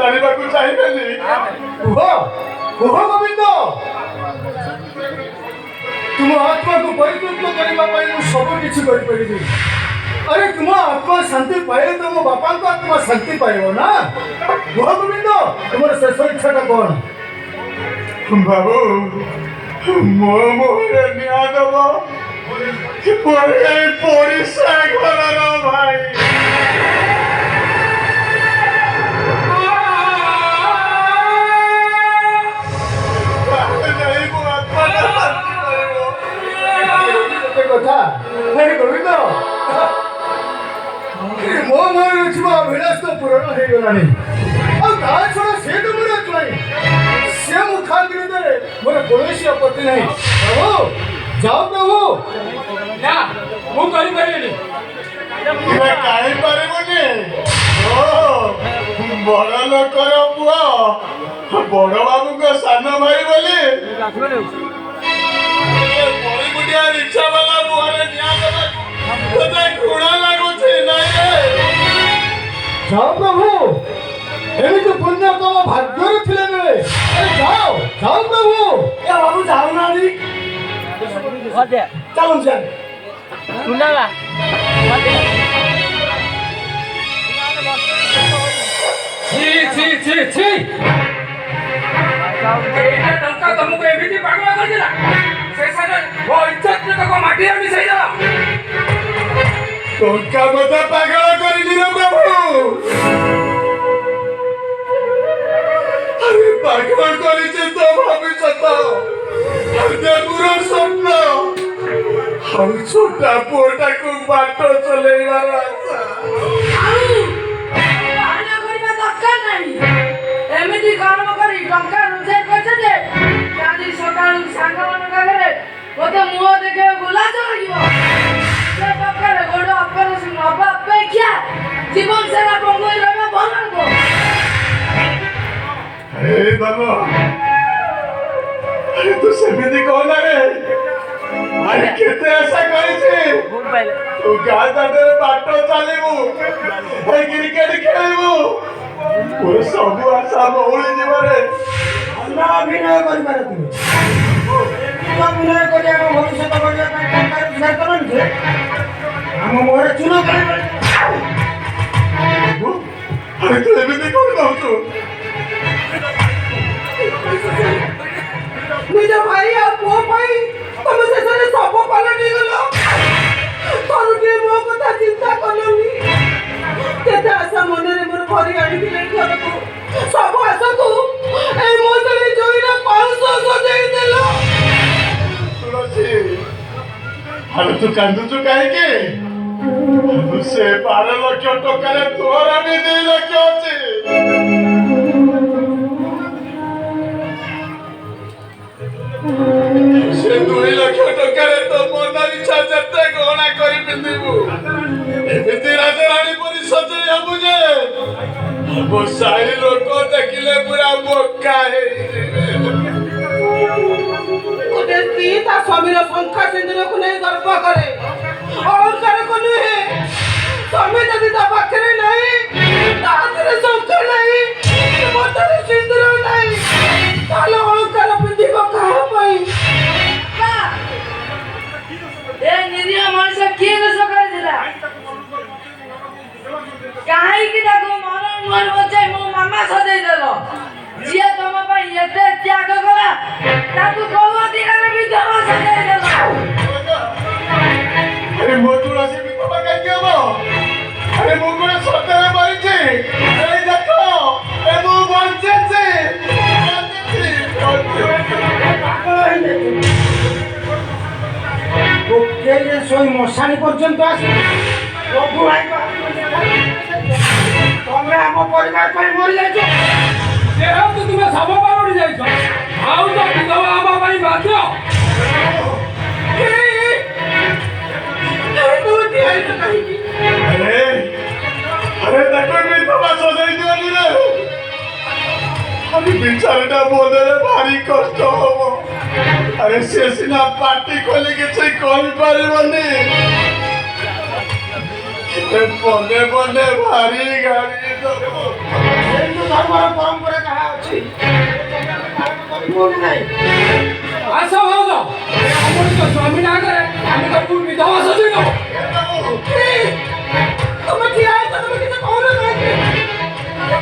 ଜାଣିବାକୁ ଚାହିଁବେନି? କୁହ କୁହ ଗୋବିନ୍ଦ, ତୁମ ଆତ୍ମାକୁ ପରିତୃପ୍ତ କରିବା ପାଇଁ ମୁଁ ସବୁ କିଛି କରିପାରିବି। अरे तुम आत्मा शांति पाए तो मो बापा को आत्मा शांति पाइब ना। कुह गोविंद तुम शेष इच्छाटा कौन? बाबू मो मोहरे निया दब परिसा घर भाई कथा गोविंद मो मन अभिलाष तो पूरण हो गला छड़ा से तो मोर नहीं से मुखाग्र मोर कौन आपत्ति नहीं। प्रभु जाओ प्रभु ना मु करि परिनी कहीं पारिबनी। ओ बड़ लोकर पुआ बड़ बाबू को सान भाई बोली बड़ीगुटिया रिक्शा वाला मुहरे निया देबा घृणा लागुଛି नहीं। जाओ प्रभु एमिति पुण्य तम भाग्य थिले मिले। अरे जाओ जाओ प्रभु ए बाबू जाओ ना दी होदे चलो चल सुनाला होदे छी छी छी छी एटा टंका तुमको एमिति पागल कर दिला शेषरे वो इज्जत को माटी में मिसई देला। टंका मत पागल कर दिलो प्रभु। अरे पागल करिছে तो भविष्यत देवुर स्वप्न हम छोटा पोटा को बाट चलेइबार आशा आना करिबा दरकार नाही। एमिति कर्म करी टंका रोजगार करछ जे काली सकाळू सांग मन कागरे ओते मुह देखे गुलाज लागिवो से टंका गोड़ ऑपरेशन अपेक्षा जीवन सेवा बंगोई रहबा भल हो। हे बाबा अरे तू सेमिति कहना रे अरे केते आशा करिছে भूल पाइले तू गाय दादे बाट चलेबू ए क्रिकेट खेलेबू पूरे सब आशा मौली जीवरे अन्ना अभिनय करि पारे तुम अभिनय करि हम भविष्य तो करिया ପାଇଁ ଟଙ୍କା ରୋଜଗାର କରन जे हम मोरे चुनो करि अरे तू एमिति कोन कहू निज भाई आ पुओ भाई तुम शेषरे सब पलटि गलो। तोर के मो कथा चिंता कलोनी केते आशा मन रे मोर भरी आनी दिले घर को सब आशा को ए मोजरी जोइरा 500 सजाई देलो। तुलसी अरे तू कांदुचु काहे के तू से 12 लाख टका रे तोरा भी 2 लाख अछि। से 2 लाख टका रे तो मन इच्छा जते गहना करी पिंदिबू एमिति राजरानी परि सजई हबु जे वो सारी लोक देखिले पूरा बोका हे गोटे स्त्री ता स्वामीर शंखा सिंदूर को नहीं गर्व करे अहंकार को नहीं। स्वामी यदि ता पाखरे नहीं ताहरे शंखा नहीं मतरे सिंदूर नहीं ताले अहंकार पिंदिबो कहा पई। ए निरिया मनुष्य के दोष कर दिला काहे कि ताको मरण मन बचाई मो मामा सदै देलो जिया तम ପାଇଁ एते त्याग कला ताको कोन दिगरे भी दम सदै देलो। अरे मो तुलसी भी बाबा कह के बो अरे मो को सतरे परिचे ए देखो ए मो बंचे छे ओ केले सोई मशानी पर्यंत आसी प्रभु भाई तमे हम परिवार पर मरि जाइछो देह तो तुमे सब बारोडी जाइछ आउ तो विधवा आबा ପାଇଁ बाध्य। अरे अरे देखो भी तो बस हो जाई दियो रे अभी बेचारा बोले रे भारी कष्ट हो। अरे से सिना पार्टी खोले के छै कोई पारिबनी बने बने भारी गाड़ी धर्मर ଯିବ କି ନାହିଁ? ଆସ ଭାଉଜ ଆମର ତ ସ୍ୱାମୀ ନା କରେ ଆମେ ତ ବିଧବା ସଜିବ ତମେ ଠିଆ ହେଇଛ ତମେ କିଛି କହୁନ କାହିଁକି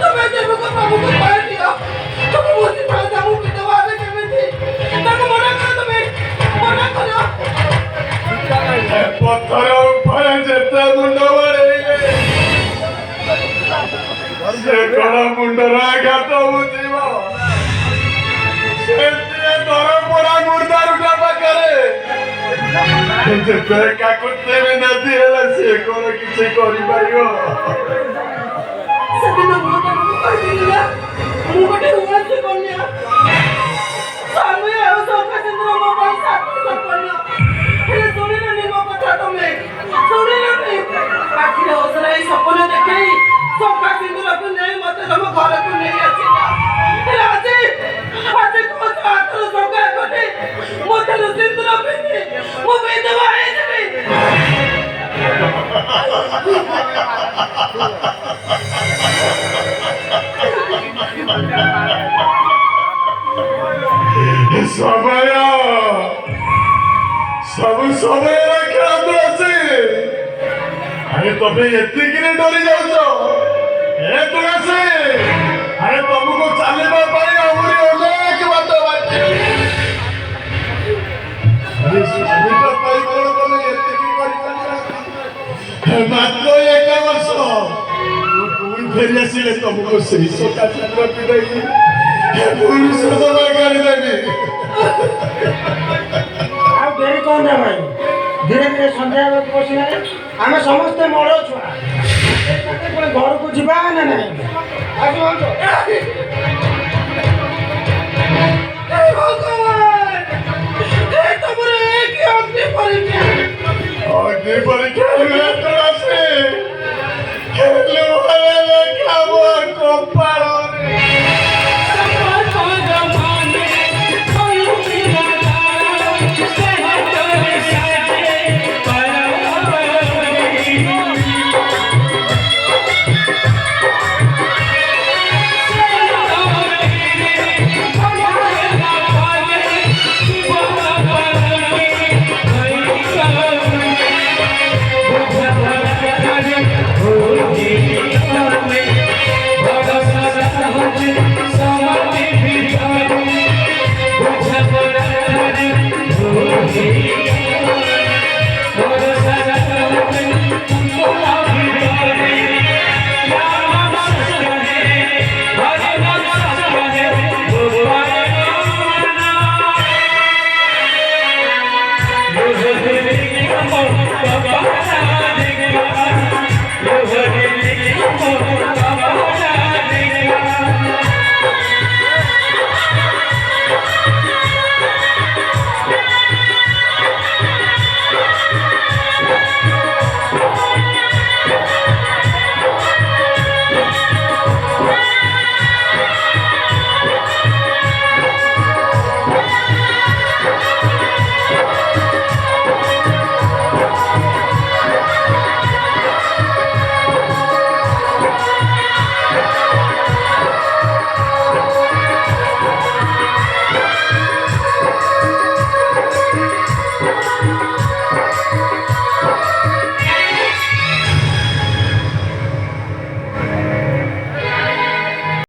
ତମେ ଦେବଙ୍କ ପ୍ରଭୁକୁ କହିଦିଅ ତମେ ବୁଝିଥାଅ ତାଙ୍କୁ ବିଧବା ହେବେ କେମିତି ତାଙ୍କୁ ମନା କର ତମେ ମନା କର ପଥର ଉପରେ ଯେତେ ମୁଣ୍ଡ ବାଡ଼େଇଲେ ସେ କଣ ମୁଣ୍ଡର ଆଘାତ ବୁଝିବ ସେମିତି ଦର ପୋଡ଼ା ମୁର୍ଦାରୁଟା ପାଖରେ ଯେତେ କାକୁତେ ବିନାତି ହେଲେ ସେ କଣ କିଛି କରିପାରିବ ସେଦିନ ମୁଁ ତମକୁ କହିଥିଲି ନା ମୁଁ ଗୋଟେ ଉଣେଇଶ କନ୍ୟା ସ୍ୱାମୀ ଆଉ ଶଙ୍ଖଚନ୍ଦ୍ର ମୋ ପାଇଁ ସାତ କନ୍ୟା ହେଲେ ଶୁଣିଲନି ମୋ କଥା ତମେ ଶୁଣିଲନି ଆଖିରେ ଅସରାଇ ସପନ ଦେଖେଇ ଶଙ୍ଖଚନ୍ଦ୍ରକୁ ନେଇ ମତେ ତମ ଘରକୁ ନେଇ ଆସିଲ ହେଲେ ଆଜି କହୁଛ ହାତରୁ ଶଙ୍ଖା କଲି ମତେରୁ ସିନ୍ଦୁର ପିନ୍ଧି ମୁଁ ବିଧବା ହେଇଯିବି ସମୟ ସବୁ ସମୟର ଖେଳ ଅଛି ଆରେ ତମେ ଏତିକିରେ ଡରି ଯାଉଛ ଏ ତୁଳସୀ ଆରେ ତମକୁ ଚାଲିବା ପାଇଁ ଆହୁରି ଅନେକ ବାଟ ବାକି ସୁବିଧା ପାଇଁ କଣ ତମେ ଏତିକି କରିପାରିବ ମାତ୍ର 1 ବର୍ଷ ପୁଣି ଫେରି ଆସିଲେ ତମକୁ ସେଇ ସକା ଚିତ୍ର ପିନ୍ଧେଇକି ପୁଣି ସଦମା କରିଦେବି ଆଉ ଡେରି କଣ ରେ ଭାଇ ଧୀରେ ଧୀରେ ସନ୍ଧ୍ୟା ହେବାକୁ ବସିଲାଣି ଆମେ ସମସ୍ତେ ମଳ ଛୁଆ ପୁଣି ଘରକୁ ଯିବା ନା ନାହିଁ ଆସ ହେ ଭଗବାନ ଏ ତମର କି ଅଗ୍ନି ପରୀକ୍ଷା ଅଗ୍ନି ପରୀକ୍ଷା ହେଲେ ତୁଳସୀ ଲୁହରେ ଲେଖା ମୋ କପା